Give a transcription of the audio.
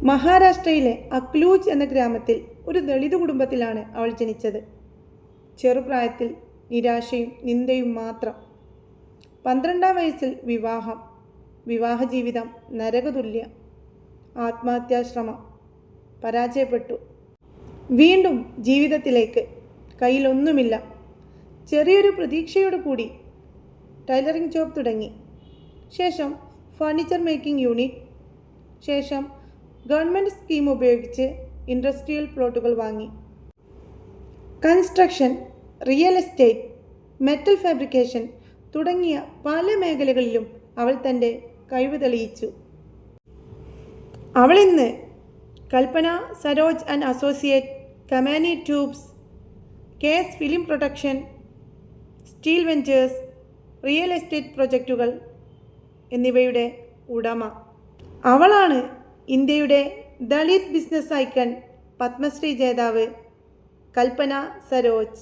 മഹാരാഷ്ട്രയിലെ അക്ലൂജ് എന്ന ഗ്രാമത്തിൽ ഒരു ദളിത് കുടുംബത്തിലാണ് അവൾ ജനിച്ചത്. ചെറുപ്രായത്തിൽ നിരാശയും നിന്ദയും മാത്രം. 12-ാം വയസ്സിൽ വിവാഹജീവിതം നരകതുല്യ. ആത്മഹത്യാശ്രമം പരാജയപ്പെട്ടു. വീണ്ടും ജീവിതത്തിലേക്ക്. കയ്യിലൊന്നുമില്ല. ചെറിയൊരു പ്രതീക്ഷയോടു കൂടി ടൈലറിംഗ് ജോബ് തുടങ്ങി. ശേഷം ഫർണിച്ചർ മേക്കിംഗ് യൂണിറ്റ്. ശേഷം ഗവൺമെൻറ് സ്കീം ഉപയോഗിച്ച് ഇൻഡസ്ട്രിയൽ പ്ലോട്ടുകൾ വാങ്ങി. Construction, real estate, metal fabrication തുടങ്ങിയ പല മേഖലകളിലും അവൾ തൻ്റെ കഴിവ് തെളിയിച്ചു. അവൾ ഇന്ന് Kalpana Saroj and associate, Kamani tubes, കേസ് film production, steel ventures, real estate പ്രൊജക്റ്റുകൾ എന്നിവയുടെ ഉടമ. അവളാണ് ഇന്ത്യയുടെ ദളിത് ബിസിനസ് ഐക്കൺ, പത്മശ്രീ ജേതാവ് കൽപ്പന സരോജ്.